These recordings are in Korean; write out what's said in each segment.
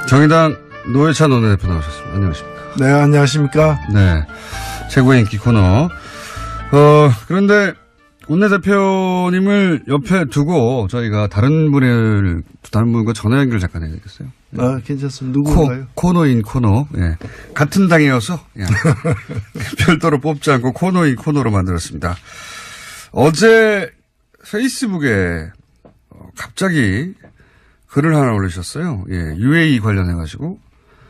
정의당 노회찬 원내대표 나오셨습니다. 안녕하십니까. 네, 안녕하십니까. 네. 최고의 인기 코너. 그런데 원내대표님을 옆에 두고 저희가 다른 분과 전화 연결 잠깐 해야겠어요. 네. 아, 괜찮습니다. 누구인가요? 코너인 코너. 예. 같은 당이어서 예. 별도로 뽑지 않고 코너인 코너로 만들었습니다. 어제 페이스북에 갑자기 글을 하나 올리셨어요. 예. UAE 관련해가지고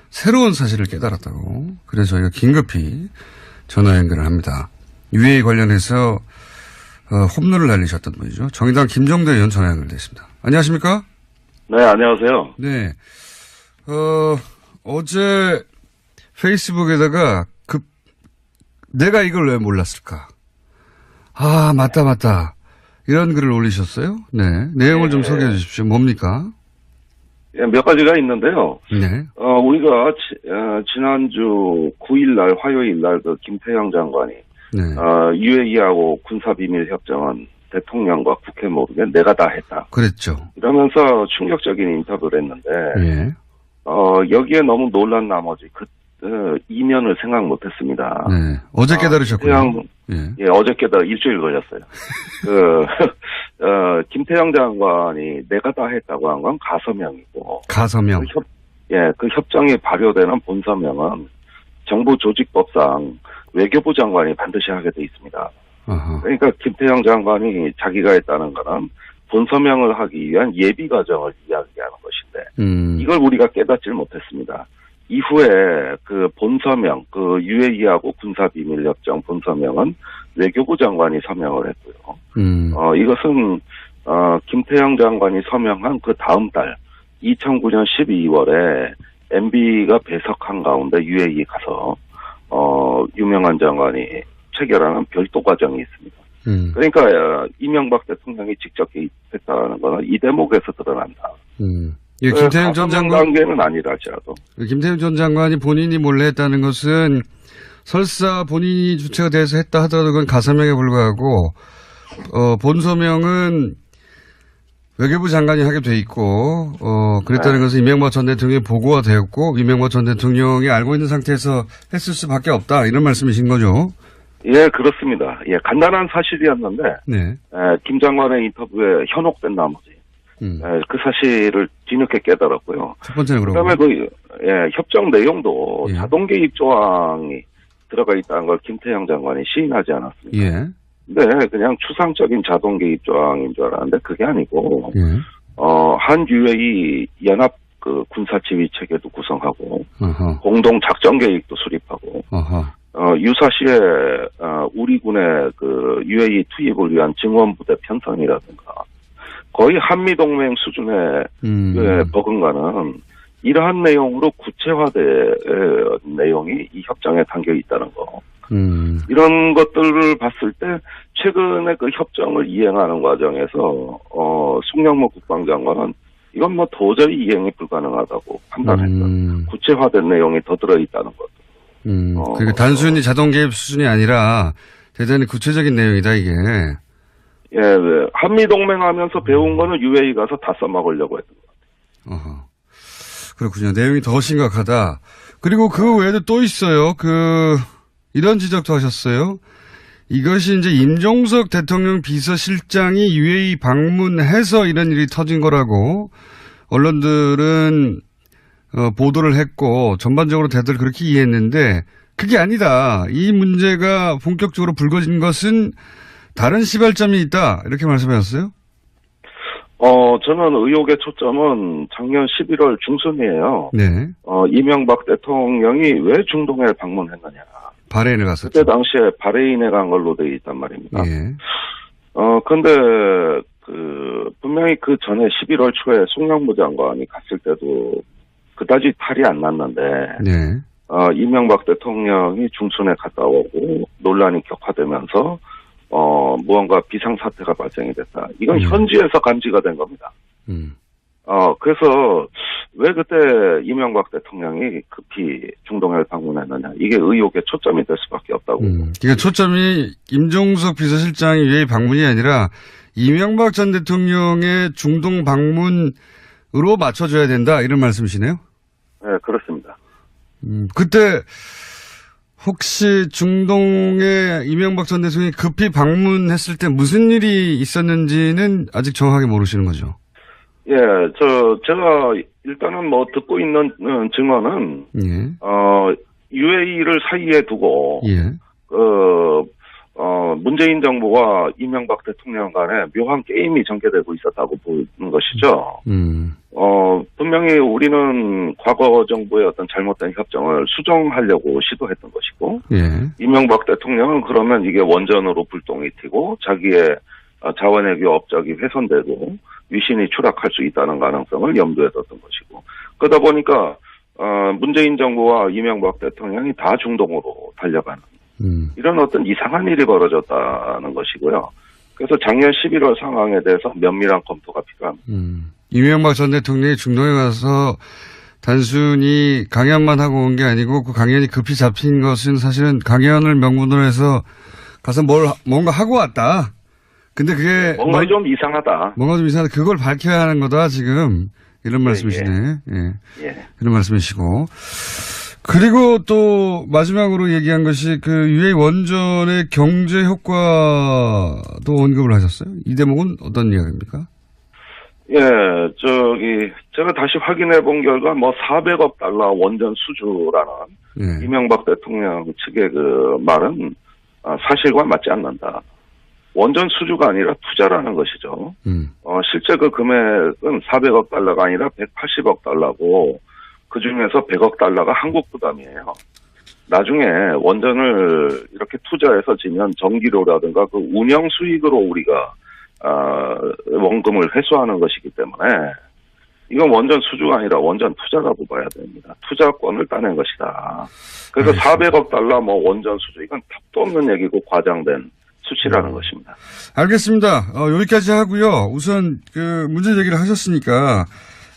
새로운 사실을 깨달았다고. 그래서 저희가 긴급히 전화 연결을 합니다. UAE 관련해서 홈런을 날리셨던 분이죠. 정의당 김종대 의원 전화 연결되어 있습니다. 안녕하십니까? 네, 안녕하세요. 네. 어제 페이스북에다가 내가 이걸 왜 몰랐을까? 아, 맞다. 이런 글을 올리셨어요? 네. 내용을 좀 소개해 주십시오. 뭡니까? 예, 몇 가지가 있는데요. 네. 우리가, 지난주 9일날, 화요일날 김태형 장관이, 네. UAE하고 군사비밀협정은 대통령과 국회 모르게 내가 다 했다. 그랬죠. 이러면서 충격적인 인터뷰를 했는데, 예. 여기에 너무 놀란 나머지 이면을 생각 못 했습니다. 네. 어제 깨달으셨군요. 예, 어제 깨달아 일주일 걸렸어요. 김태형 장관이 내가 다 했다고 한 건 가서명이고. 가서명. 그 협정이 발효되는 본서명은 정부 조직법상 외교부 장관이 반드시 하게 돼 있습니다. 어허. 그러니까 김태형 장관이 자기가 했다는 거는 본서명을 하기 위한 예비 과정을 이야기하는 것인데 이걸 우리가 깨닫질 못했습니다. 이후에 그 본서명, UAE하고 군사비밀협정 본서명은 외교부 장관이 서명을 했고요. 이것은 김태형 장관이 서명한 그 다음 달 2009년 12월에 MB가 배석한 가운데 UAE 가서 유명한 장관이 체결하는 별도 과정이 있습니다. 그러니까 이명박 대통령이 직접 개입했다는 것은 이 대목에서 드러난다. 예, 김태형 전 장관 단계는 아니랄지라도. 김태형 전 장관이 본인이 몰래 했다는 것은 설사 본인이 주체가 돼서 했다 하더라도 그건 가서명에 불과하고 본서명은 외교부 장관이 하게 돼 있고 그랬다는 것은 이명박 전 대통령이 보고가 되었고 이명박 전 대통령이 알고 있는 상태에서 했을 수밖에 없다 이런 말씀이신 거죠? 예, 그렇습니다. 예, 간단한 사실이었는데 네. 김 장관의 인터뷰에 현혹된 나머지 그 사실을 뒤늦게 깨달았고요. 첫 번째는 그러고. 그다음에 협정 내용도 예. 자동 개입 조항이 들어가 있다는 걸 김태형 장관이 시인하지 않았습니다. 예. 네, 그냥 추상적인 자동 개입 조항인 줄 알았는데 그게 아니고 예. 한 UAE 연합 군사 지휘 체계도 구성하고 어허. 공동 작전 계획도 수립하고 어허. 유사시에 우리 군의 UAE 투입을 위한 증원부대 편성이라든가 거의 한미동맹 수준의 버금가는 이러한 내용으로 구체화된 내용이 이 협정에 담겨 있다는 거. 이런 것들을 봤을 때 최근에 그 협정을 이행하는 과정에서 송영무 국방장관은 이건 도저히 이행이 불가능하다고 판단했던 구체화된 내용이 더 들어있다는 것. 그러니까 단순히 자동 개입 수준이 아니라 대단히 구체적인 내용이다 이게. 예, 한미동맹 하면서 배운 거는 UAE 가서 다 써먹으려고 했던 것 같아요. 어허. 그렇군요. 내용이 더 심각하다. 그리고 그 외에도 또 있어요. 이런 지적도 하셨어요. 이것이 이제 임종석 대통령 비서실장이 UAE 방문해서 이런 일이 터진 거라고 언론들은 보도를 했고 전반적으로 다들 그렇게 이해했는데 그게 아니다. 이 문제가 본격적으로 불거진 것은 다른 시발점이 있다. 이렇게 말씀하셨어요? 저는 의혹의 초점은 작년 11월 중순이에요. 네. 이명박 대통령이 왜 중동에 방문했느냐. 바레인에 갔었죠. 그때 당시에 바레인에 간 걸로 되어 있단 말입니다. 예. 근데 분명히 그 전에 11월 초에 송영무 장관이 갔을 때도 그다지 탈이 안 났는데, 네. 이명박 대통령이 중순에 갔다 오고 논란이 격화되면서 무언가 비상사태가 발생이 됐다. 이건 현지에서 감지가 된 겁니다. 그래서 왜 그때 이명박 대통령이 급히 중동을 방문했느냐. 이게 의혹의 초점이 될 수밖에 없다고. 그러니까 초점이 임종석 비서실장이 왜 방문이 아니라 이명박 전 대통령의 중동 방문으로 맞춰줘야 된다. 이런 말씀이시네요? 네, 그렇습니다. 그때 혹시 중동에 이명박 전 대통령이 급히 방문했을 때 무슨 일이 있었는지는 아직 정확하게 모르시는 거죠? 예, 제가 일단은 뭐 듣고 있는 증언은, 예. UAE를 사이에 두고, 예. 문재인 정부와 이명박 대통령 간에 묘한 게임이 전개되고 있었다고 보는 것이죠. 분명히 우리는 과거 정부의 어떤 잘못된 협정을 수정하려고 시도했던 것이고, 예. 이명박 대통령은 그러면 이게 원전으로 불똥이 튀고 자기의 자원외교 업적이 훼손되고 위신이 추락할 수 있다는 가능성을 염두에 뒀던 것이고, 그러다 보니까 문재인 정부와 이명박 대통령이 다 중동으로 달려가는 이런 어떤 이상한 일이 벌어졌다는 것이고요. 그래서 작년 11월 상황에 대해서 면밀한 검토가 필요합니다. 이명박 전 대통령이 중동에 가서 단순히 강연만 하고 온 게 아니고 그 강연이 급히 잡힌 것은 사실은 강연을 명분으로 해서 가서 뭔가 하고 왔다. 근데 그게 뭔가 좀 이상하다. 뭔가 좀 이상하다. 그걸 밝혀야 하는 거다 지금 이런 말씀이시네. 예. 이런 말씀이시고. 그리고 또 마지막으로 얘기한 것이 그 UA 원전의 경제 효과도 언급을 하셨어요. 이 대목은 어떤 이야기입니까? 예, 제가 다시 확인해 본 결과 400억 달러 원전 수주라는 이명박 대통령 측의 그 말은 사실과 맞지 않는다. 원전 수주가 아니라 투자라는 것이죠. 실제 그 금액은 400억 달러가 아니라 180억 달러고, 그 중에서 100억 달러가 한국 부담이에요. 나중에 원전을 이렇게 투자해서 지면 전기료라든가 그 운영 수익으로 우리가 원금을 회수하는 것이기 때문에 이건 원전 수주가 아니라 원전 투자라고 봐야 됩니다. 투자권을 따낸 것이다. 그래서 400억 달러 원전 수주, 이건 답도 없는 얘기고 과장된 수치라는 것입니다. 알겠습니다. 여기까지 하고요. 우선 그 문제 제기를 하셨으니까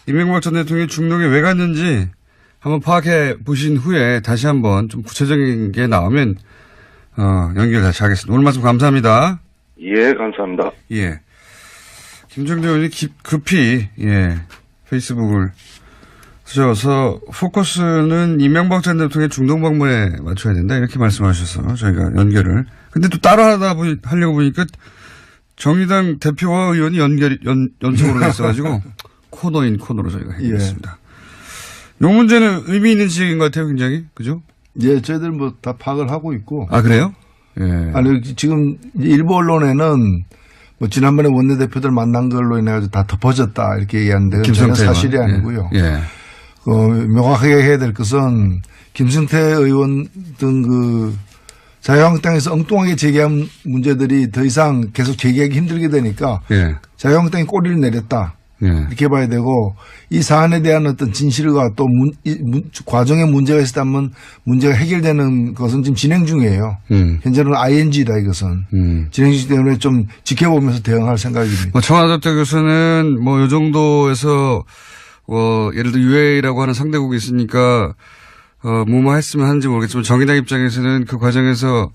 이명박 전 대통령이 중동에 왜 갔는지 한번 파악해 보신 후에 다시 한번 좀 구체적인 게 나오면 연결 다시 하겠습니다. 오늘 말씀 감사합니다. 예, 감사합니다. 예. 김정대 의원이 급히 페이스북을 쓰셔서 포커스는 이명박 전 대통령의 중동 방문에 맞춰야 된다 이렇게 말씀하셔서 저희가 연결을. 근데 또 따라 하려고 보니까 정의당 대표와 의원이 연속으로 됐어가지고 코너인 코너로 저희가 해드렸습니다. 이 문제는 의미 있는 지적인 것 같아요, 굉장히. 그죠? 예, 저희들 다 파악을 하고 있고. 아, 그래요? 예. 아니, 지금 일부 언론에는 지난번에 원내대표들 만난 걸로 인해서 다 덮어졌다 이렇게 얘기하는데 전혀 사실이 아니고요. 예. 명확하게 해야 될 것은 김승태 의원 등 자유한국당에서 엉뚱하게 제기한 문제들이 더 이상 계속 제기하기 힘들게 되니까 자유한국당이 꼬리를 내렸다. 이렇게 봐야 되고, 이 사안에 대한 어떤 진실과 또 과정에 문제가 있었다면 문제가 해결되는 것은 지금 진행 중이에요. 현재는 ING다 이것은. 진행 중 때문에 좀 지켜보면서 대응할 생각입니다. 청와대 교수는 이 정도에서 예를 들어 UAE라고 하는 상대국이 있으니까 뭐뭐 했으면 하는지 모르겠지만 정의당 입장에서는 그 과정에서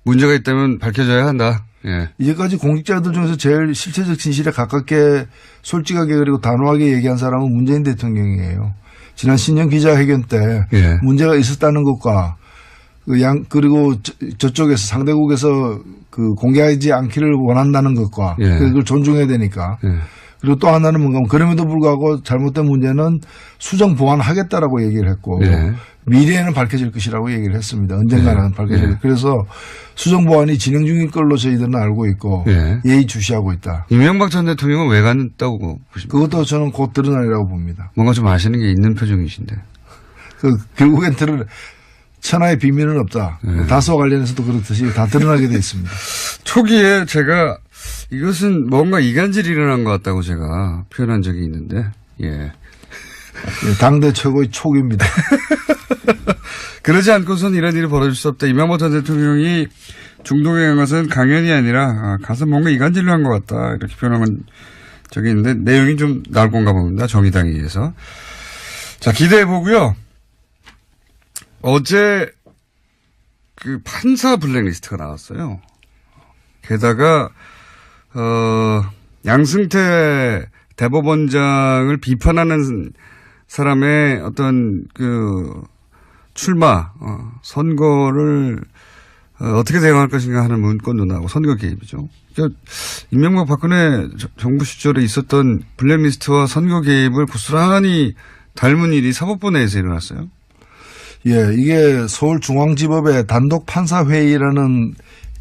문제가 있다면 밝혀져야 한다. 예. 이제까지 공직자들 중에서 제일 실체적 진실에 가깝게 솔직하게 그리고 단호하게 얘기한 사람은 문재인 대통령이에요. 지난 신년 기자회견 때 문제가 있었다는 것과 그리고 저쪽에서 상대국에서 공개하지 않기를 원한다는 것과 그걸 존중해야 되니까. 그리고 또 하나는 뭔가 그럼에도 불구하고 잘못된 문제는 수정 보완하겠다라고 얘기를 했고 미래에는 밝혀질 것이라고 얘기를 했습니다. 언젠가는 밝혀질. 그래서 수정 보완이 진행 중인 걸로 저희들은 알고 있고 예의주시하고 있다. 이명박 전 대통령은 왜 갔다고 보십니까? 그것도 저는 곧 드러나리라고 봅니다. 뭔가 좀 아시는 게 있는 표정이신데. 결국엔 천하의 비밀은 없다. 다수와 관련해서도 그렇듯이 다 드러나게 돼 있습니다. 초기에 제가 이것은 뭔가 이간질이 일어난 것 같다고 제가 표현한 적이 있는데, 당대 최고의 촉입니다. 그러지 않고선 이런 일이 벌어질 수 없다. 이명박 전 대통령이 중동에 간 것은 강연이 아니라 가서 뭔가 이간질을 한 것 같다. 이렇게 표현한 적이 있는데 내용이 좀 나올 건가 봅니다. 정의당에 의해서. 자, 기대해 보고요. 어제 그 판사 블랙리스트가 나왔어요. 게다가 양승태 대법원장을 비판하는 사람의 어떤 출마, 선거를 어떻게 대응할 것인가 하는 문건도 나오고 선거 개입이죠. 그러니까 이명박 박근혜 정부 시절에 있었던 블랙리스트와 선거 개입을 고스란히 닮은 일이 사법부 내에서 일어났어요. 예, 이게 서울중앙지법의 단독판사회의라는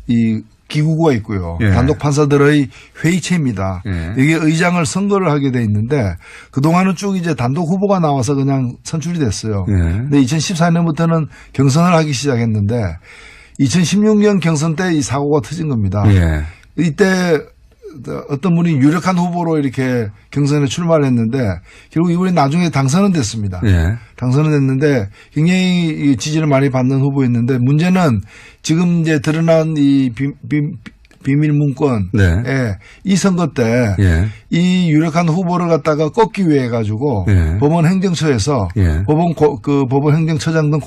이 기구가 있고요. 예. 단독 판사들의 회의체입니다. 예. 이게 의장을 선거를 하게 돼 있는데 그동안은 쭉 이제 단독 후보가 나와서 그냥 선출이 됐어요. 예. 근데 2014년부터는 경선을 하기 시작했는데 2016년 경선 때 이 사고가 터진 겁니다. 예. 이때 어떤 분이 유력한 후보로 이렇게 경선에 출마를 했는데 결국 이분이 나중에 당선은 됐습니다. 예. 당선은 됐는데 굉장히 지지를 많이 받는 후보였는데 문제는 지금 이제 드러난 이 비밀 문건에 네. 이 선거 때 이 예. 유력한 후보를 갖다가 꺾기 위해 가지고 예. 법원 행정처에서 예. 법원 행정처장 등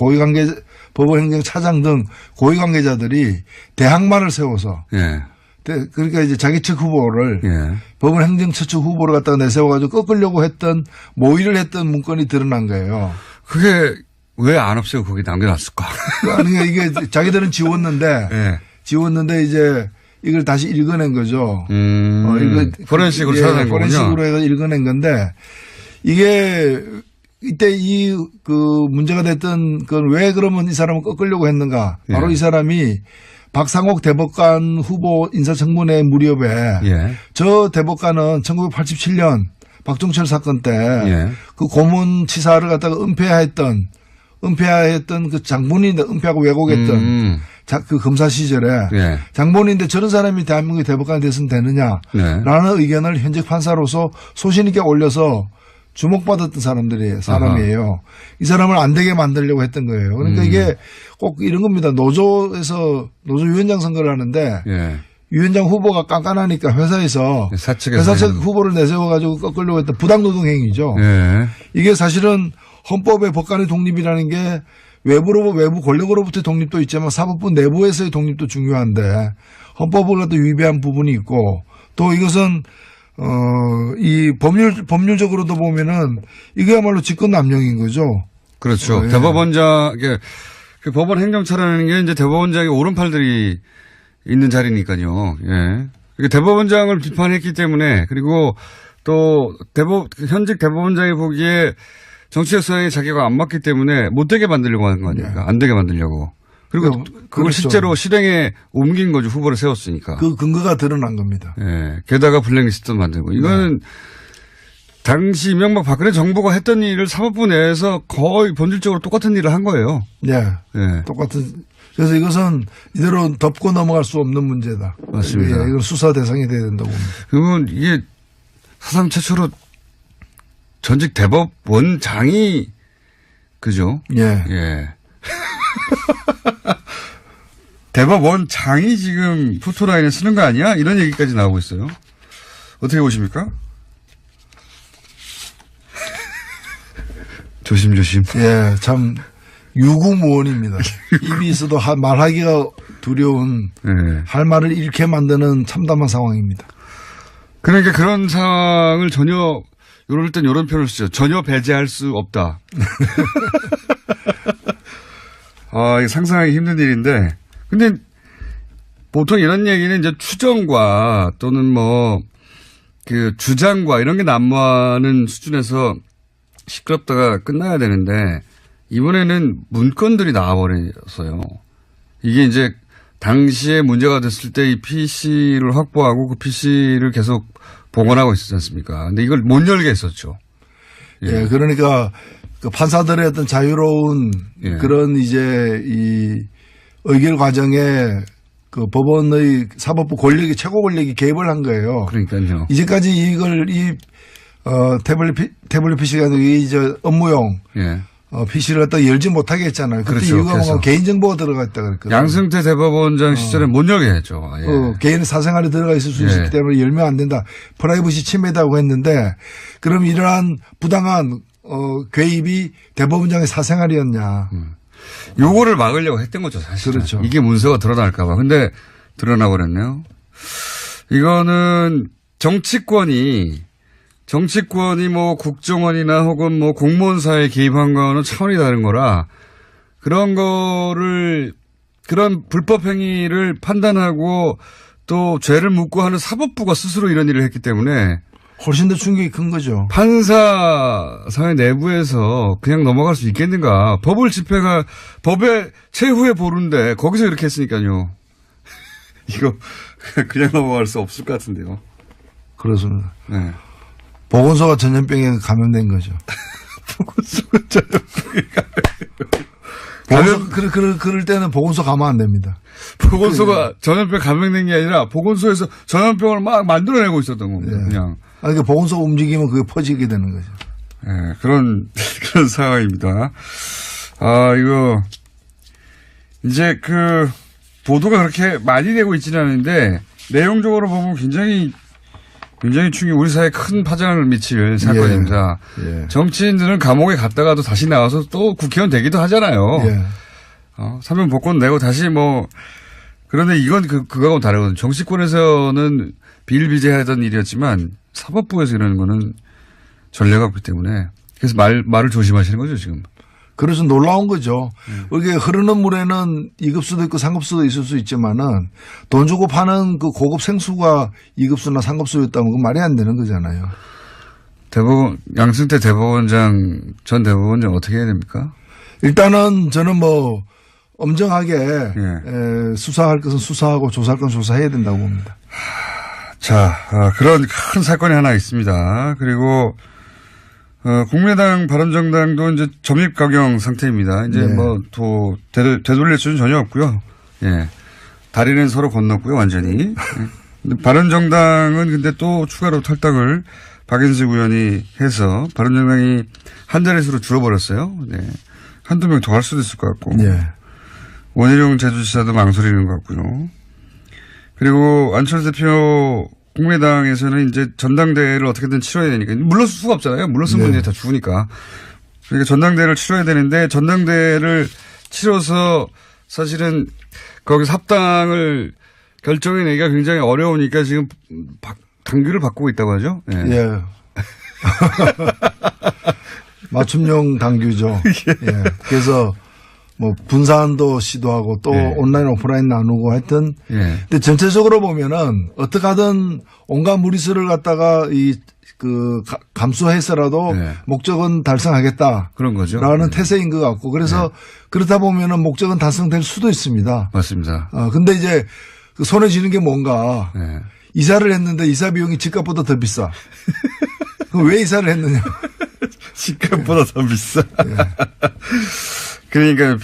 법원 행정차장 등 고위 관계자들이 대항마를 세워서 예. 그러니까 이제 자기 측 후보를 예. 법원 행정처 측 후보를 갖다가 내세워가지고 꺾으려고 했던 모의를 했던 문건이 드러난 거예요. 그게 왜 안 없애고 거기 남겨놨을까? 그러니까 이게 자기들은 지웠는데 예. 이제 이걸 다시 읽어낸 거죠. 포렌식으로 찾아낸 거군요. 포렌식으로 해서 읽어낸 건데 이게 이때 문제가 됐던 건 왜 그러면 이 사람을 꺾으려고 했는가? 바로 예. 이 사람이 박상옥 대법관 후보 인사청문회 무렵에 저 대법관은 1987년 박종철 사건 때 그 고문치사를 갖다가 은폐했던 그 장본인인데 은폐하고 왜곡했던 그 검사 시절에 장본인인데 저런 사람이 대한민국의 대법관이 됐으면 되느냐라는 의견을 현직 판사로서 소신 있게 올려서 주목받았던 사람이에요. 이 사람을 안 되게 만들려고 했던 거예요. 그러니까 이게 꼭 이런 겁니다. 노조에서 노조위원장 선거를 하는데 위원장 후보가 깐깐하니까 회사에서 회사 측 후보를 내세워가지고 꺾으려고 했던 부당노동 행위죠. 이게 사실은 헌법의 법관의 독립이라는 게 외부 권력으로부터의 독립도 있지만 사법부 내부에서의 독립도 중요한데 헌법을 갖다 위배한 부분이 있고 또 이것은 이 법률적으로도 보면은 이거야말로 직권남용인 거죠. 그렇죠. 대법원장, 그 법원 행정처라는 게 이제 대법원장의 오른팔들이 있는 자리니까요. 예. 대법원장을 비판했기 때문에 그리고 또 현직 대법원장이 보기에 정치적 성향이 자기가 안 맞기 때문에 못 되게 만들려고 하는 거 아닙니까? 안 되게 만들려고. 그리고 그걸 그렇죠. 실제로 실행에 옮긴 거죠. 후보를 세웠으니까. 그 근거가 드러난 겁니다. 예. 게다가 블랙리스트도 만들고. 이거는 당시 이명박 박근혜 정부가 했던 일을 사법부 내에서 거의 본질적으로 똑같은 일을 한 거예요. 똑같은. 그래서 이것은 이대로 덮고 넘어갈 수 없는 문제다. 맞습니다. 이건 수사 대상이 돼야 된다고 봅니다. 그러면 이게 사상 최초로 전직 대법원장이 그죠? 예. 대법원장이 지금 포토라인에 쓰는 거 아니야? 이런 얘기까지 나오고 있어요. 어떻게 보십니까? 조심조심. 예, 참 유구무원입니다. 입이 있어도 말하기가 두려운 할 말을 잃게 만드는 참담한 상황입니다. 그러니까 그런 상황을 전혀 이럴 땐 이런 표현을 쓰죠. 전혀 배제할 수 없다. 이게 상상하기 힘든 일인데. 근데 보통 이런 얘기는 이제 추정과 또는 주장과 이런 게 난무하는 수준에서 시끄럽다가 끝나야 되는데 이번에는 문건들이 나와버렸어요. 이게 이제 당시에 문제가 됐을 때 이 PC를 확보하고 그 PC를 계속 복원하고 있었지 않습니까? 근데 이걸 못 열게 했었죠. 그러니까 그 판사들의 어떤 자유로운 그런 이제 이 의결 과정에 그 법원의 사법부 최고 권력이 개입을 한 거예요. 그러니까요. 이제까지 태블릿 PC가 아니고 이제 업무용 PC를 갖다 열지 못하게 했잖아요. 그때 그렇죠. 이유가 뭔가 개인정보가 들어가 있다 그랬거든요. 양승태 대법원장 시절에 못 열게 했죠. 개인의 사생활이 들어가 있을 수 있기 때문에 열면 안 된다. 프라이버시 침해다고 했는데 그럼 이러한 부당한 개입이 대법원장의 사생활이었냐. 요거를 막으려고 했던 거죠, 사실. 그렇죠. 이게 문서가 드러날까봐. 근데 드러나 버렸네요. 이거는 정치권이 정치권이 뭐 국정원이나 혹은 뭐 공무원사에 개입한 거는 차원이 다른 거라 그런 거를 그런 불법 행위를 판단하고 또 죄를 묻고 하는 사법부가 스스로 이런 일을 했기 때문에 훨씬 더 충격이 큰 거죠. 판사 사회 내부에서 그냥 넘어갈 수 있겠는가. 법을 집행할 법의 최후의 보루인데 거기서 이렇게 했으니까요. 이거 그냥 넘어갈 수 없을 것 같은데요. 그렇습니다. 네. 보건소가 전염병에 감염된 거죠. 보건소가 전염병에 그럴 때는 보건소 가면 안 됩니다. 보건소가 전염병 감염된 게 아니라 보건소에서 전염병을 막 만들어내고 있었던 겁니다. 네. 그냥. 그러니까 보건소 움직이면 그게 퍼지게 되는 거죠. 네, 그런 상황입니다. 이거, 이제 보도가 그렇게 많이 되고 있지는 않은데, 내용적으로 보면 굉장히 우리 사회에 큰 파장을 미칠 사건입니다. 예. 정치인들은 감옥에 갔다가도 다시 나와서 또 국회의원 되기도 하잖아요. 예. 사면 복권 내고 다시 그런데 이건 그거하고는 다르거든요. 정치권에서는 비일비재하던 일이었지만 사법부에서 이러는 거는 전례가 없기 때문에 그래서 말을 조심하시는 거죠, 지금. 그래서 놀라운 거죠. 이게 흐르는 물에는 2급수도 있고 3급수도 있을 수 있지만은 돈 주고 파는 그 고급 생수가 2급수나 3급수였다면 그건 말이 안 되는 거잖아요. 양승태 전 대법원장 어떻게 해야 됩니까? 일단은 저는 엄정하게 예. 수사할 것은 수사하고 조사할 건 조사해야 된다고 봅니다. 자, 그런 큰 사건이 하나 있습니다. 그리고 국민의당 바른정당도 이제 점입가경 상태입니다. 이제 네. 되돌릴 수는 전혀 없고요. 예. 다리는 서로 건넜고요, 완전히. 근데 바른정당은 근데 또 추가로 탈당을 박인숙 의원이 해서 바른정당이 한 자릿수로 줄어버렸어요. 네. 한두 명 더 할 수도 있을 것 같고. 네. 원희룡 제주지사도 망설이는 것 같고요. 그리고 안철수 대표 국민의당에서는 이제 전당대회를 어떻게든 치러야 되니까 물러설 수가 없잖아요. 물러서면 이제 다 죽으니까. 그러니까 전당대회를 치러야 되는데 전당대회를 치러서 사실은 거기서 합당을 결정해내기가 굉장히 어려우니까 지금 당규를 바꾸고 있다고 하죠. 네. 예. 맞춤형 당규죠. 예. 그래서 분산도 시도하고 또 온라인 오프라인 나누고 하여튼. 근데 전체적으로 보면은 어떻게 하든 온갖 무리수를 갖다가 감수해서라도 목적은 달성하겠다. 그런 거죠. 라는 태세인 것 같고. 그래서 그렇다 보면은 목적은 달성될 수도 있습니다. 맞습니다. 근데 이제 손에 쥐는 게 뭔가. 이사를 했는데 이사 비용이 집값보다 더 비싸. 그럼 왜 이사를 했느냐. 집값보다 더 비싸. 그러니까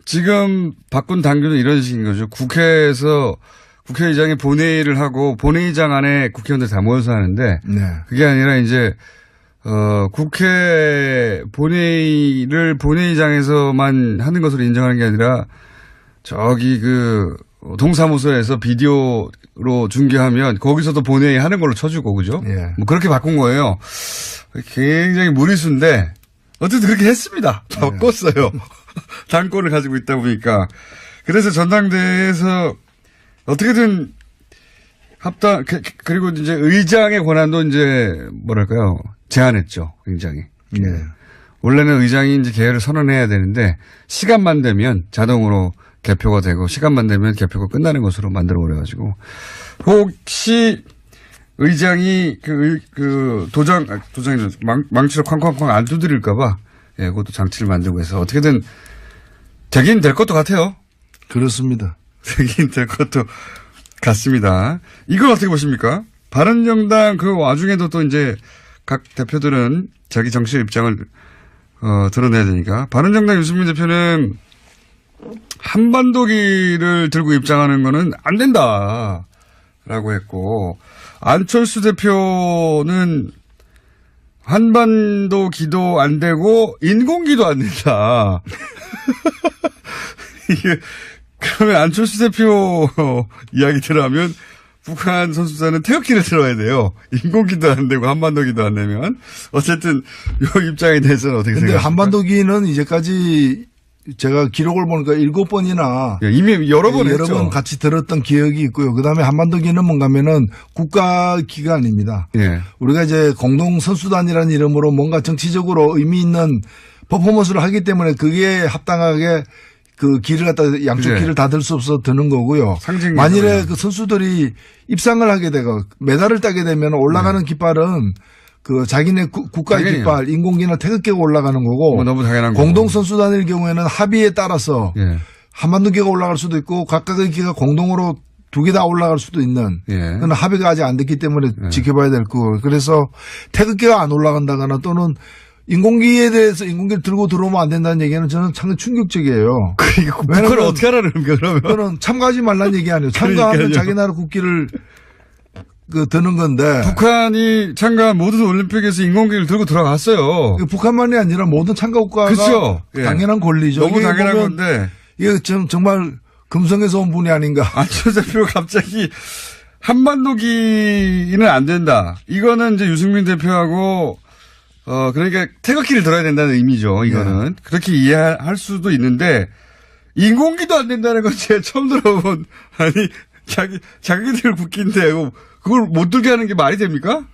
지금 바꾼 당규는 이런 식인 거죠. 국회에서 국회의장이 본회의를 하고 본회의장 안에 국회의원들 다 모여서 하는데 그게 아니라 이제 국회 본회의를 본회의장에서만 하는 것으로 인정하는 게 아니라 저기 동사무소에서 비디오로 중계하면 거기서도 본회의 하는 걸로 쳐주고 그죠? 그렇게 바꾼 거예요. 굉장히 무리수인데 어쨌든 그렇게 했습니다. 바꿨어요. 당권을 가지고 있다 보니까. 그래서 전당대회에서 어떻게든 합당, 그리고 이제 의장의 권한도 이제 제한했죠. 굉장히. 원래는 의장이 이제 개회를 선언해야 되는데 시간만 되면 자동으로 개표가 되고 시간만 되면 개표가 끝나는 것으로 만들어버려가지고 혹시 의장이 도장이 망치로 쾅쾅쾅 안 두드릴까봐 그것도 장치를 만들고 해서 어떻게든 되긴 될 것도 같아요. 그렇습니다. 되긴 될 것도 같습니다. 이걸 어떻게 보십니까? 바른정당 와중에도 또 이제 각 대표들은 자기 정치 입장을 드러내야 되니까 바른정당 유승민 대표는 한반도기를 들고 입장하는 거는 안 된다라고 했고 안철수 대표는 한반도 기도 안 되고 인공기도 안 된다. 이게 그러면 안철수 대표 이야기대로 하면 북한 선수단은 태극기를 들어야 돼요. 인공기도 안 되고 한반도기도 안 되면 어쨌든 이 입장에 대해서는 어떻게 생각하십니까? 근데 한반도기는 이제까지 제가 기록을 보니까 7번이나 예, 이미 여러 번 했죠. 여러 번 같이 들었던 기억이 있고요. 그다음에 한반도기는 뭔가 하면은 국가기가 아닙니다. 예. 우리가 이제 공동선수단이라는 이름으로 뭔가 정치적으로 의미 있는 퍼포먼스를 하기 때문에 그게 합당하게 그 길을 갖다 양쪽 그래. 길을 다 들 수 없어 드는 거고요. 상징 만일에 그 선수들이 입상을 하게 되고 메달을 따게 되면 올라가는 깃발은 그 자기네 국가의 당연히요. 깃발, 인공기나 태극기가 올라가는 거고 뭐 너무 당연한 거고. 공동선수단일 경우에는 합의에 따라서 예. 한반도기가 올라갈 수도 있고 각각의 기가 공동으로 두 개 다 올라갈 수도 있는 예. 그건 합의가 아직 안 됐기 때문에 지켜봐야 될 거고 그래서 태극기가 안 올라간다거나 또는 인공기에 대해서 인공기를 들고 들어오면 안 된다는 얘기는 저는 상당히 충격적이에요. 그러니까 북한을 어떻게 하라는 겁니까 그러면? 그거는 참가하지 말라는 얘기 아니에요. 참가하면 그러니까요. 자기 나라 국기를 그 드는 건데 북한이 참가한 모든 올림픽에서 인공기를 들고 들어갔어요. 북한만이 아니라 모든 참가 국가가 그렇죠. 예. 당연한 권리죠. 너무 이게 당연한 보면 건데. 이게 정말 금성에서 온 분이 아닌가. 안철수 대표가 갑자기 한반도기는 안 된다. 이거는 이제 유승민 대표하고 그러니까 태극기를 들어야 된다는 의미죠. 이거는 그렇게 이해할 수도 있는데 인공기도 안 된다는 건 제가 처음 들어본 아니 자기들 국기인데 그걸 못 들게 하는 게 말이 됩니까?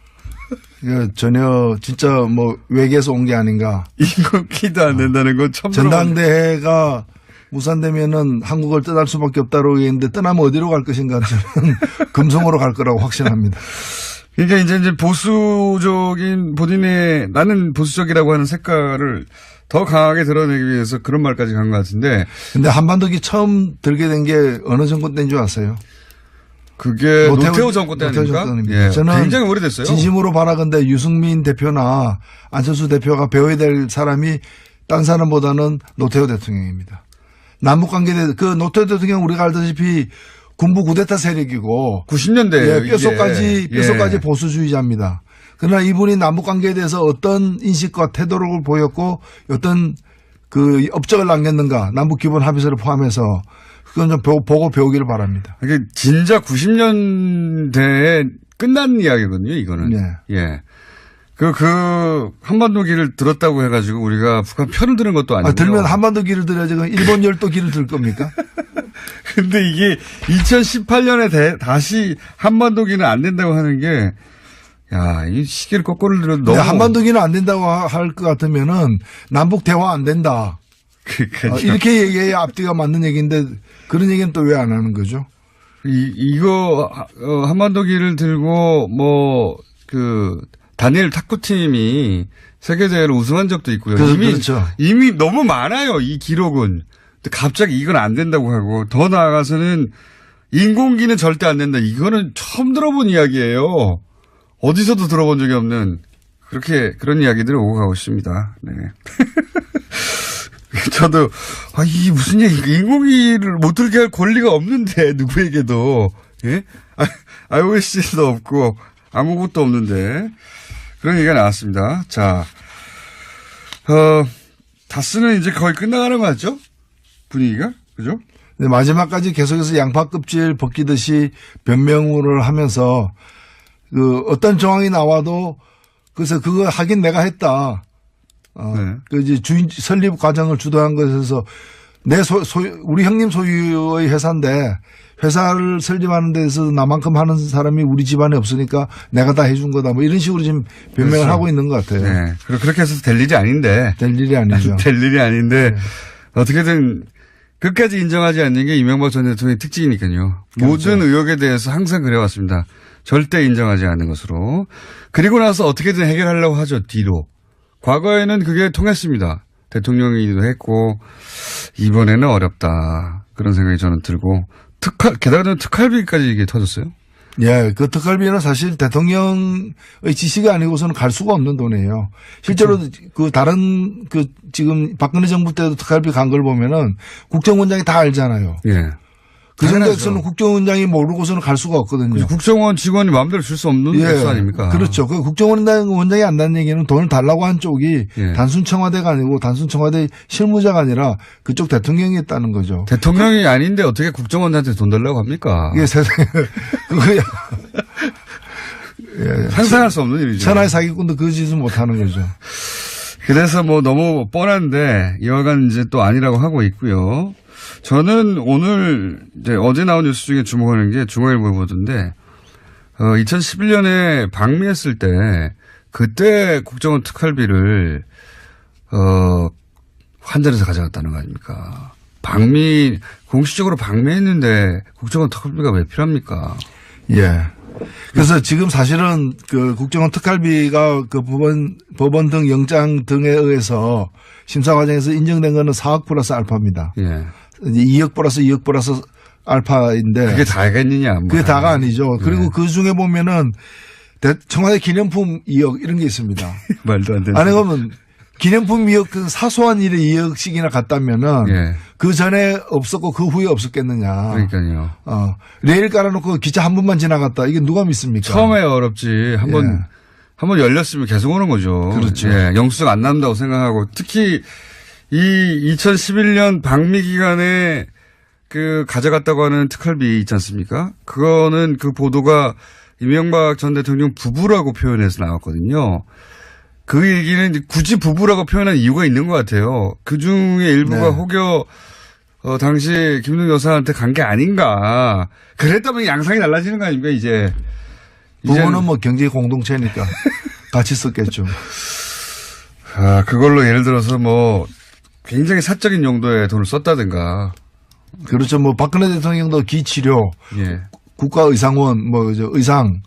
전혀 진짜 뭐 외계에서 온 게 아닌가. 인공기도 안 된다는 건 처음 들어본. 전당대회가 무산되면은 한국을 떠날 수밖에 없다고 얘기했는데 떠나면 어디로 갈 것인가 저는 금성으로 갈 거라고 확신합니다. 그러니까 이제 보수적인 본인의 나는 보수적이라고 하는 색깔을 더 강하게 드러내기 위해서 그런 말까지 간 것 같은데. 근데 한반도기 처음 들게 된 게 어느 정권 때인 줄 아세요? 그게 노태우 정권 때 아닙니까? 예, 저는 굉장히 오래됐어요. 진심으로 바라건대 유승민 대표나 안철수 대표가 배워야 될 사람이 딴 사람보다는 노태우 대통령입니다. 남북관계 그 노태우 대통령 우리가 알다시피 군부 쿠데타 세력이고 90년대 뼛속까지 보수주의자입니다. 그러나 이분이 남북관계에 대해서 어떤 인식과 태도를 보였고 어떤 그 업적을 남겼는가 남북기본합의서를 포함해서 그건 좀 보고 배우기를 바랍니다. 이게 진짜 90년대에 끝난 이야기거든요, 이거는. 예. 그 한반도기를 들었다고 해가지고 우리가 북한 편을 드는 것도 아니고. 들면 한반도기를 들어야지 그럼 일본 열도기를 들 겁니까? 근데 이게 2018년에 다시 한반도기는 안 된다고 하는 게, 야, 이 시계를 거꾸로 들어도 너무. 한반도기는 안 된다고 할 것 같으면은 남북 대화 안 된다. 이렇게 얘기해야 앞뒤가 맞는 얘기인데 그런 얘기는 또 왜 안 하는 거죠? 이거 한반도기를 들고 다니엘 탁구팀이 세계대회를 우승한 적도 있고요. 이미 너무 많아요. 이 기록은. 근데 갑자기 이건 안 된다고 하고 더 나아가서는 인공기는 절대 안 된다. 이거는 처음 들어본 이야기예요. 어디서도 들어본 적이 없는 그런 이야기들이 오고 가고 있습니다. 네. 저도 이게 무슨 얘기 인공기를 못 들게 할 권리가 없는데 누구에게도 예? IOC도 없고 아무것도 없는데 그런 얘기가 나왔습니다. 자, 다스는 이제 거의 끝나가는 거 같죠? 분위기가 그죠? 네, 마지막까지 계속해서 양파 껍질 벗기듯이 변명을 하면서 어떤 정황이 나와도 그래서 그거 하긴 내가 했다. 그 이제 주인 설립 과정을 주도한 것에서 우리 형님 소유의 회사인데 회사를 설립하는 데서 나만큼 하는 사람이 우리 집안에 없으니까 내가 다 해준 거다. 뭐 이런 식으로 지금 변명을 그렇죠. 하고 있는 것 같아요. 네. 그렇게 해서 될 일이 아닌데. 될 일이 아니죠. 될 일이 아닌데 어떻게든 끝까지 인정하지 않는 게 이명박 전 대통령의 특징이니까요. 그렇죠. 모든 의혹에 대해서 항상 그래왔습니다. 절대 인정하지 않는 것으로. 그리고 나서 어떻게든 해결하려고 하죠. 뒤로. 과거에는 그게 통했습니다. 대통령이기도 했고 이번에는 어렵다. 그런 생각이 저는 들고 게다가 특활비까지 이게 터졌어요. 예, 그 특활비는 사실 대통령의 지시가 아니고서는 갈 수가 없는 돈이에요. 실제로 그렇죠. 다른 지금 박근혜 정부 때도 특활비 간 걸 보면은 국정원장이 다 알잖아요. 예. 그 정도에서는 국정원장이 모르고서는 갈 수가 없거든요. 국정원 직원이 마음대로 줄 수 없는 액수 아닙니까? 그렇죠. 그 국정원장이 안다는 얘기는 돈을 달라고 한 쪽이 단순 청와대가 아니고 단순 청와대 실무자가 아니라 그쪽 대통령이 했다는 거죠. 대통령이 아닌데 어떻게 국정원한테 돈 달라고 합니까? 이게 세상에 그거야. 상상할 수 없는 일이죠. 천하의 사기꾼도 그 짓은 못 하는 거죠. 그래서 뭐 너무 뻔한데 여하간 이제 또 아니라고 하고 있고요. 저는 오늘 이제 어제 나온 뉴스 중에 주목하는 게 중앙일보에 보던데 2011년에 방미했을 때 그때 국정원 특활비를 환전해서 가져갔다는 거 아닙니까? 공식적으로 방미했는데 국정원 특활비가 왜 필요합니까? 예. 그래서 지금 사실은 그 국정원 특활비가 그 법원 등 영장 등에 의해서 심사 과정에서 인정된 거는 4억 플러스 알파입니다. 예. 이제 2억 플러스 2억 플러스 알파인데. 그게 다겠느냐. 그게 다가 아니죠. 예. 그리고 그 중에 보면은 청와대 기념품 2억 이런 게 있습니다. 말도 안 되는. 아니, 그러면 기념품 2억 그 사소한 일에 2억씩이나 갔다면은 예. 그 전에 없었고 그 후에 없었겠느냐. 그러니까요. 레일 깔아놓고 기차 한 번만 지나갔다. 이게 누가 믿습니까? 처음에 어렵지. 한번 열렸으면 계속 오는 거죠. 그렇죠. 예. 영수증 안 남는다고 생각하고 특히 이 2011년 방미 기간에 그 가져갔다고 하는 특활비 있지 않습니까? 그거는 그 보도가 이명박 전 대통령 부부라고 표현해서 나왔거든요. 그 얘기는 굳이 부부라고 표현한 이유가 있는 것 같아요. 그 중에 일부가 혹여 당시 김동 여사한테 간 게 아닌가. 그랬다면 양상이 달라지는 거 아닙니까 이제. 부부는 뭐 경제 공동체니까 같이 썼겠죠. 그걸로 예를 들어서 뭐 굉장히 사적인 용도의 돈을 썼다든가. 그렇죠. 뭐 박근혜 대통령도 기치료, 예. 국가의상원, 의상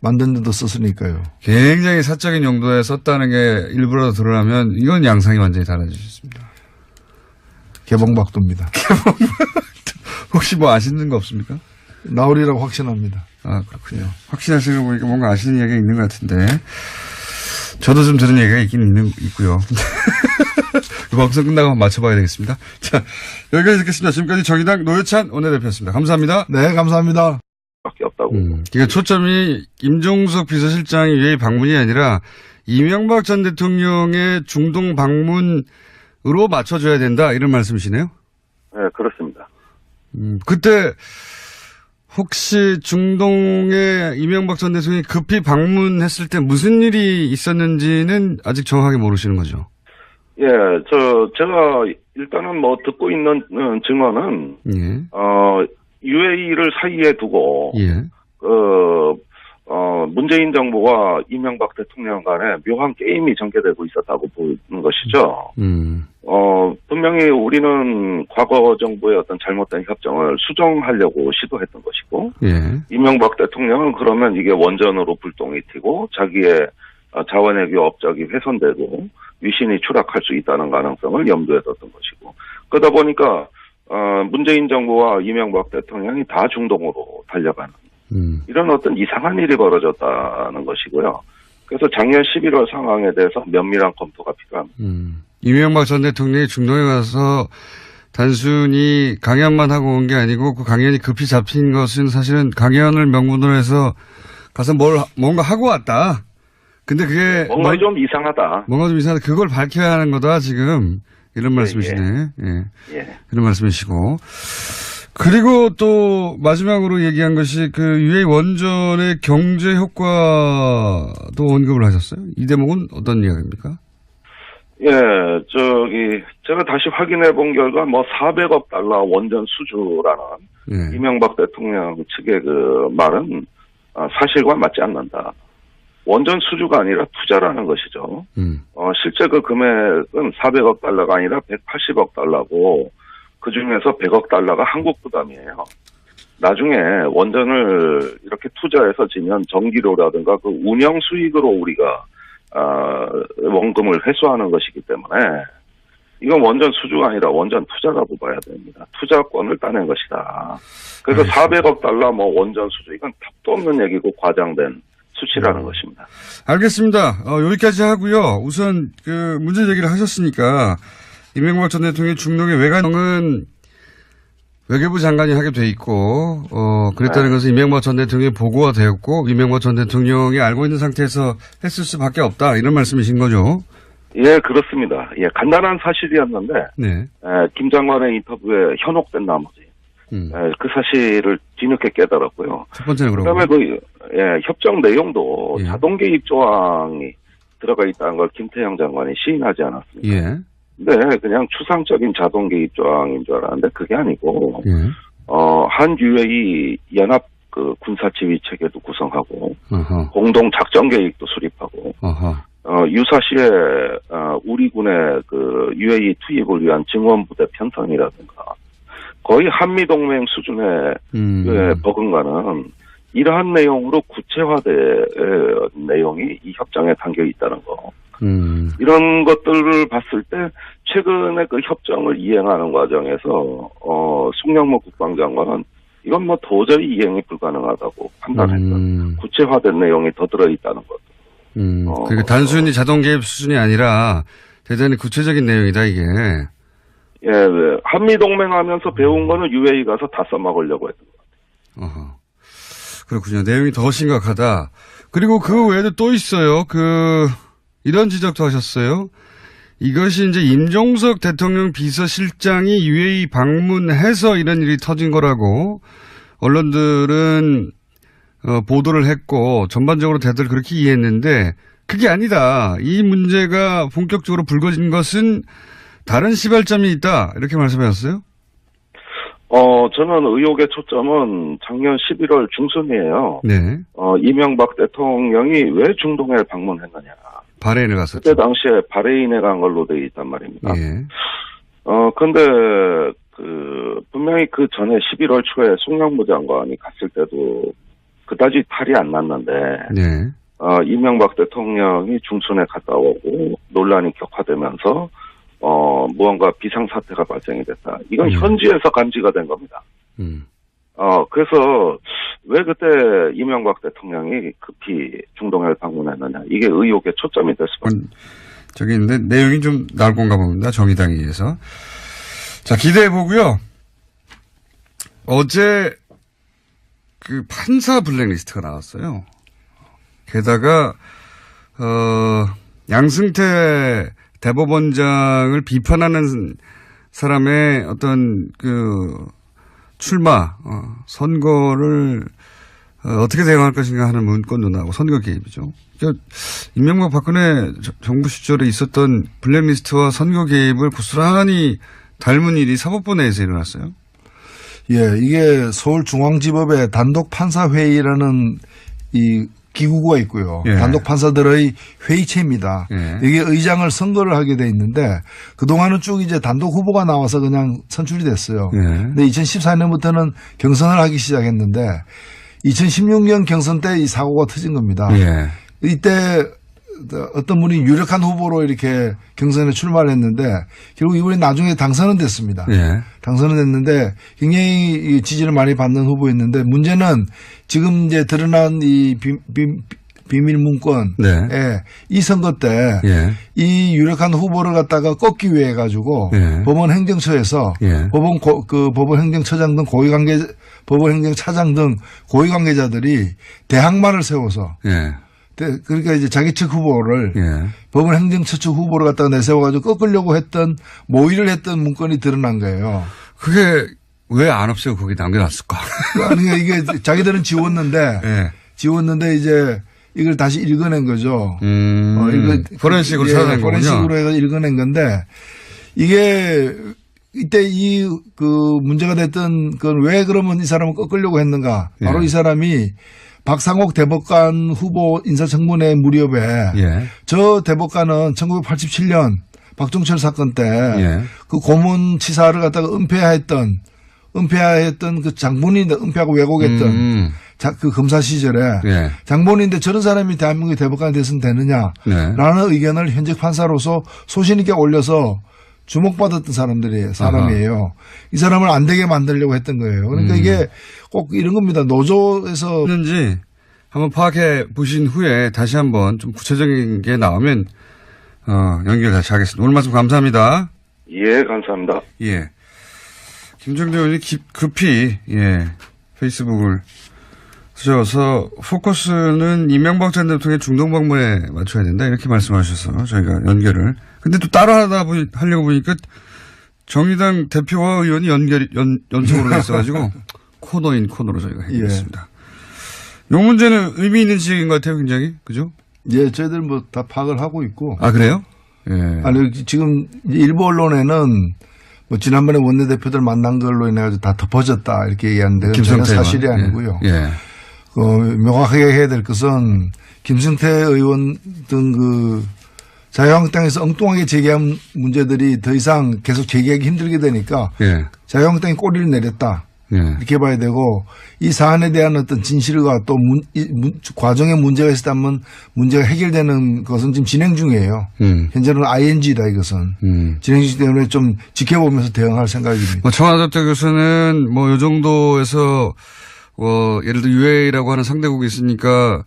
만든 데도 썼으니까요. 굉장히 사적인 용도에 썼다는 게 일부라도 드러나면 이건 양상이 완전히 달라지셨습니다. 개봉박도입니다. 혹시 뭐 아시는 거 없습니까? 나오리라고 확신합니다. 그렇군요. 확신하시는 거 보니까 뭔가 아시는 얘기가 있는 것 같은데. 저도 좀 들은 얘기가 있고요. 이 방송 끝나고 한번 맞춰봐야 되겠습니다. 자, 여기까지 듣겠습니다. 지금까지 정의당 노회찬 원내대표였습니다. 감사합니다. 네, 감사합니다. 밖에 없다고. 그러니까 초점이 임종석 비서실장의 유해 방문이 아니라 이명박 전 대통령의 중동 방문으로 맞춰줘야 된다 이런 말씀이시네요. 네, 그렇습니다. 그때 혹시 중동에 이명박 전 대통령이 급히 방문했을 때 무슨 일이 있었는지는 아직 정확하게 모르시는 거죠? 예, 제가 일단은 뭐 듣고 있는 증언은, UAE를 사이에 두고, 문재인 정부와 이명박 대통령 간에 묘한 게임이 전개되고 있었다고 보는 것이죠. 분명히 우리는 과거 정부의 어떤 잘못된 협정을 수정하려고 시도했던 것이고, 이명박 대통령은 그러면 이게 원전으로 불똥이 튀고 자기의 자원외교 업적이 훼손되고 위신이 추락할 수 있다는 가능성을 염두에 뒀던 것이고, 그러다 보니까 문재인 정부와 이명박 대통령이 다 중동으로 달려가는 이런 어떤 이상한 일이 벌어졌다는 것이고요. 그래서 작년 11월 상황에 대해서 면밀한 검토가 필요합니다. 이명박 전 대통령이 중동에 가서 단순히 강연만 하고 온 게 아니고 그 강연이 급히 잡힌 것은 사실은 강연을 명분으로 해서 가서 뭔가 하고 왔다. 근데 그게 뭔가 좀 이상하다. 뭔가 좀 이상하다. 그걸 밝혀야 하는 거다 지금 이런 말씀이시네. 이런 말씀이시고. 그리고 또 마지막으로 얘기한 것이 그 UA 원전의 경제 효과도 언급을 하셨어요. 이 대목은 어떤 이야기입니까? 예, 제가 다시 확인해 본 결과 400억 달러 원전 수주라는 이명박 대통령 측의 그 말은 사실과 맞지 않는다. 원전 수주가 아니라 투자라는 것이죠. 실제 그 금액은 400억 달러가 아니라 180억 달러고 그 중에서 100억 달러가 한국 부담이에요. 나중에 원전을 이렇게 투자해서 지면 전기료라든가 그 운영 수익으로 우리가 원금을 회수하는 것이기 때문에 이건 원전 수주가 아니라 원전 투자라고 봐야 됩니다. 투자권을 따낸 것이다. 그래서 400억 달러 원전 수주 이건 답도 없는 얘기고 과장된 수치라는 것입니다. 알겠습니다. 여기까지 하고요. 우선 그 문제 제기를 하셨으니까 이명박 전 대통령의 중동의 외관은 외교부 장관이 하게 돼 있고 그랬다는 것은 이명박 전 대통령의 보고가 되었고 이명박 전 대통령이 알고 있는 상태에서 했을 수밖에 없다 이런 말씀이신 거죠? 예, 그렇습니다. 예, 간단한 사실이었는데 김 장관의 인터뷰에 현혹된 나머지 그 사실을 뒤늦게 깨달았고요. 첫 번째는 그다음에 협정 내용도 자동 개입 조항이 들어가 있다는 걸 김태형 장관이 시인하지 않았습니까? 예. 네, 그냥 추상적인 자동 개입 조항인 줄 알았는데 그게 아니고, 예. 한 UAE 연합 그 군사 지휘 체계도 구성하고, 어허. 공동 작전 계획도 수립하고, 어허. 유사시에 우리 군의 그 UAE 투입을 위한 증원부대 편성이라든가 거의 한미 동맹 수준의 버금가는 이러한 내용으로 구체화된 내용이 이 협정에 담겨 있다는 거. 이런 것들을 봤을 때 최근에 그 협정을 이행하는 과정에서 송영무 국방장관은 이건 뭐 도저히 이행이 불가능하다고 판단했던 구체화된 내용이 더 들어있다는 것. 그러니까 단순히 자동 개입 수준이 아니라 대단히 구체적인 내용이다 이게. 예, 네. 한미 동맹하면서 배운 거는 UAE 가서 다 써먹으려고 했던 것 같아요. 어허. 그렇군요. 내용이 더 심각하다. 그리고 그 외에도 또 있어요. 이런 지적도 하셨어요. 이것이 이제 임종석 대통령 비서실장이 UAE 방문해서 이런 일이 터진 거라고 언론들은 보도를 했고 전반적으로 다들 그렇게 이해했는데 그게 아니다. 이 문제가 본격적으로 불거진 것은 다른 시발점이 있다. 이렇게 말씀하셨어요? 저는 의혹의 초점은 작년 11월 중순이에요. 네. 이명박 대통령이 왜 중동에 방문했느냐. 바레인을 갔었죠. 그때 당시에 바레인에 간 걸로 돼 있단 말입니다. 예. 근데 분명히 그 전에 11월 초에 송영무 장관이 갔을 때도 그다지 탈이 안 났는데, 네. 이명박 대통령이 중순에 갔다 오고 논란이 격화되면서 무언가 비상사태가 발생이 됐다. 이건 현지에서 감지가 된 겁니다. 그래서 왜 그때 이명박 대통령이 급히 중동을 방문했느냐. 이게 의혹의 초점이 될 수밖에 없습니다. 저기 있는데 내용이 좀 나올 건가 봅니다. 정의당에 의해서. 자, 기대해 보고요. 어제 그 판사 블랙리스트가 나왔어요. 게다가 양승태 대법원장을 비판하는 사람의 어떤 출마 선거를 어떻게 대응할 것인가 하는 문건도 나오고 선거 개입이죠. 그러니까 이명박 박근혜 정부 시절에 있었던 블랙리스트와 선거 개입을 고스란히 닮은 일이 사법부 내에서 일어났어요. 예, 이게 서울중앙지법의 단독 판사회의라는 이 기구가 있고요. 예. 단독 판사들의 회의체입니다. 예. 이게 의장을 선거를 하게 돼 있는데 그동안은 쭉 이제 단독 후보가 나와서 그냥 선출이 됐어요. 예. 근데 2014년부터는 경선을 하기 시작했는데 2016년 경선 때 이 사고가 터진 겁니다. 예. 이때 어떤 분이 유력한 후보로 이렇게 경선에 출마를 했는데 결국 이분이 나중에 당선은 됐습니다. 예. 당선은 됐는데 굉장히 지지를 많이 받는 후보였는데 문제는 지금 이제 드러난 이 비밀 문건에 네. 이 선거 때 이 예. 유력한 후보를 갖다가 꺾기 위해 가지고 예. 법원 행정처에서 예. 법원 행정처장 등 법원 행정차장 등 고위 관계자들이 대항마를 세워서 예. 그러니까 이제 자기 측 후보를 예. 법원 행정처 측 후보를 갖다가 내세워가지고 꺾으려고 했던 모의를 했던 문건이 드러난 거예요. 그게 왜 안 없애고 거기 남겨놨을까? 그러니까 이게 자기들은 지웠는데 예. 이제 이걸 다시 읽어낸 거죠. 포렌식으로 찾아낸 거군요. 포렌식으로 해서 읽어낸 건데 이게 이때 문제가 됐던 건 왜 그러면 이 사람을 꺾으려고 했는가? 바로 예. 이 사람이 박상옥 대법관 후보 인사청문회 무렵에 예. 저 대법관은 1987년 박종철 사건 때 그 예. 고문치사를 갖다가 은폐했던 그 장본인인데 은폐하고 왜곡했던 그 검사 시절에 예. 장본인인데 저런 사람이 대한민국의 대법관이 됐으면 되느냐라는 의견을 현직 판사로서 소신 있게 올려서 주목받았던 사람이에요. 이 사람을 안 되게 만들려고 했던 거예요. 그러니까 이게 꼭 이런 겁니다. 노조에서. 는지 한번 파악해 보신 후에 다시 한번 좀 구체적인 게 나오면, 연결 다시 하겠습니다. 오늘 말씀 감사합니다. 예, 감사합니다. 예. 김정대 의원이 급히, 페이스북을 쓰셔서 포커스는 이명박 전 대통령의 중동 방문에 맞춰야 된다. 이렇게 말씀하셔서 저희가 연결을. 근데 또 따로 하려고 보니까 정의당 대표와 의원이 연속으로 돼 있어가지고 코너로 저희가 해드렸습니다. 이 문제는 의미 있는 지적인 것 같아요, 굉장히. 그죠? 예, 저희들 뭐 다 파악을 하고 있고. 아, 그래요? 예. 아니, 지금 일부 언론에는 뭐 지난번에 원내대표들 만난 걸로 인해서 다 덮어졌다 이렇게 얘기하는데 그건 사실이 아니고요. 예. 명확하게 해야 될 것은 김승태 의원 등 그 자유한국당에서 엉뚱하게 제기한 문제들이 더 이상 계속 제기하기 힘들게 되니까 예. 자유한국당이 꼬리를 내렸다. 예. 이렇게 봐야 되고 이 사안에 대한 어떤 진실과 또 과정에 문제가 있었다면 문제가 해결되는 것은 지금 진행 중이에요. 현재는 ING다 이것은. 진행 중 때문에 좀 지켜보면서 대응할 생각입니다. 뭐 청와대 교수는 뭐 요 정도에서 예를 들어 UAE라고 하는 상대국이 있으니까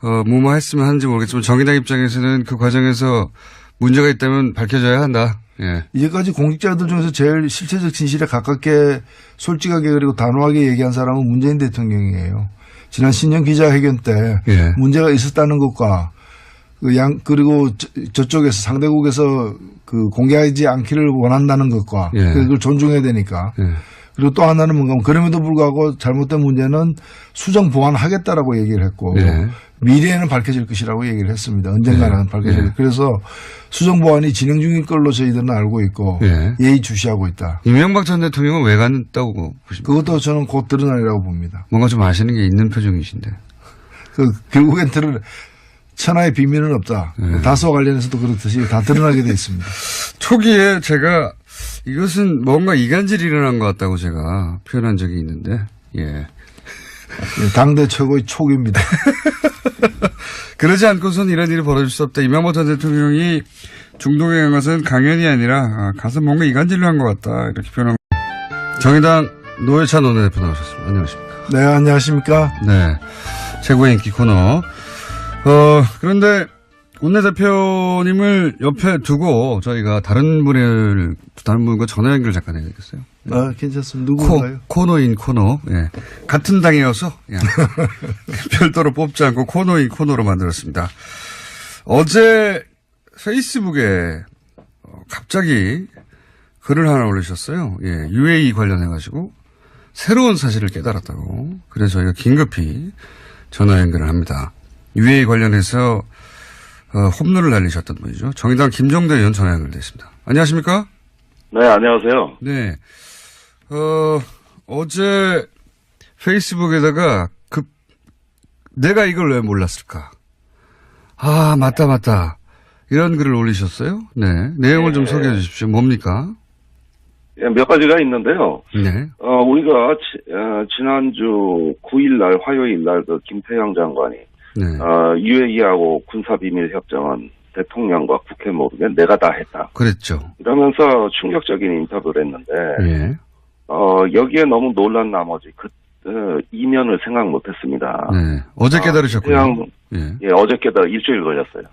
뭐뭐 했으면 하는지 모르겠지만 정의당 입장에서는 그 과정에서 문제가 있다면 밝혀져야 한다. 예. 이제까지 공직자들 중에서 제일 실체적 진실에 가깝게 솔직하게 그리고 단호하게 얘기한 사람은 문재인 대통령이에요. 지난 신년 기자회견 때 예. 문제가 있었다는 것과 그리고 저쪽에서 상대국에서 그 공개하지 않기를 원한다는 것과 예. 그걸 존중해야 되니까. 예. 그리고 또 하나는 뭔가 그럼에도 불구하고 잘못된 문제는 수정 보완하겠다라고 얘기를 했고 예. 미래에는 밝혀질 것이라고 얘기를 했습니다. 언젠가는 예. 밝혀질. 예. 그래서 수정 보완이 진행 중인 걸로 저희들은 알고 있고 예. 예의주시하고 있다. 이명박 전 대통령은 왜 갔다고 보십니까? 그것도 저는 곧 드러나리라고 봅니다. 뭔가 좀 아시는 게 있는 표정이신데. 결국엔 천하의 비밀은 없다. 예. 다수와 관련해서도 그렇듯이 다 드러나게 돼 있습니다. 초기에 제가 이것은 뭔가 이간질이 일어난 것 같다고 제가 표현한 적이 있는데, 예. 당대 최고의 촉입니다. 그러지 않고선 이런 일이 벌어질 수 없다. 이명박 전 대통령이 중동에 간 것은 강연이 아니라 가서 뭔가 이간질을 한 것 같다. 이렇게 표현한. 정의당 노회찬 원내대표 나오셨습니다. 안녕하십니까. 네, 안녕하십니까. 네. 최고의 인기 코너. 그런데 원내대표님을 옆에 두고 저희가 다른 분과 전화 연결 잠깐 해야겠어요. 아, 괜찮습니다. 누구인가요? 코너인 코너. 예. 같은 당이어서 예. 별도로 뽑지 않고 코너인 코너로 만들었습니다. 어제 페이스북에 갑자기 글을 하나 올리셨어요. 예. UAE 관련해가지고 새로운 사실을 깨달았다고. 그래서 저희가 긴급히 전화 연결을 합니다. UAE 관련해서 홈런을 날리셨던 분이죠. 정의당 김종대 의원 전화 연결되어 있습니다. 안녕하십니까? 네, 안녕하세요. 네. 어제 페이스북에다가 내가 이걸 왜 몰랐을까? 아, 맞다. 이런 글을 올리셨어요? 네. 내용을 좀 소개해 주십시오. 뭡니까? 예, 몇 가지가 있는데요. 네. 우리가 지난주 9일날 화요일날 그 김태형 장관이 네. UAE하고 군사비밀협정은 대통령과 국회 모르게 내가 다 했다. 그랬죠. 이러면서 충격적인 인터뷰를 했는데 예. 여기에 너무 놀란 나머지 이면을 생각 못했습니다. 네. 어제 깨달으셨군요. 예, 어제 깨달아 일주일 걸렸어요.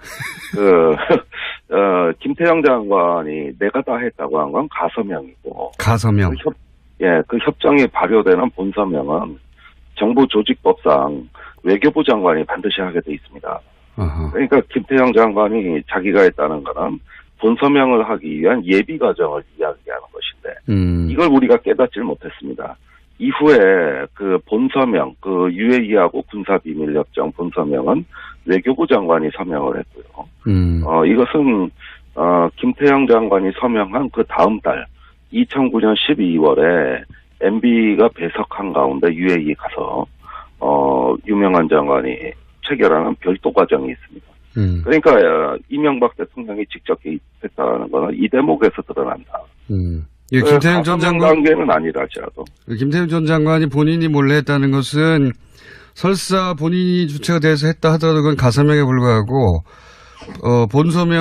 김태형 장관이 내가 다 했다고 한 건 가서명이고. 가서명. 그 협정이 발효되는 본서명은 정부조직법상 외교부 장관이 반드시 하게 돼 있습니다. 어허. 그러니까 김태형 장관이 자기가 했다는 거는 본서명을 하기 위한 예비 과정을 이야기하는 것인데 이걸 우리가 깨닫질 못했습니다. 이후에 그 본서명, 그 UAE하고 군사비밀협정 본서명은 외교부 장관이 서명을 했고요. 이것은 김태형 장관이 서명한 그 다음 달 2009년 12월에 MB가 배석한 가운데 UAE 가서 유명한 장관이 체결하는 별도 과정이 있습니다. 그러니까 이명박 대통령이 직접 개입했다는 것은 이 대목에서 드러난다. 예, 김태형 전 장관 단계는 아니랄지라도. 김태형 전 장관이 본인이 몰래 했다는 것은 설사 본인이 주체가 돼서 했다 하더라도 그건 가서명에 불과하고 본서명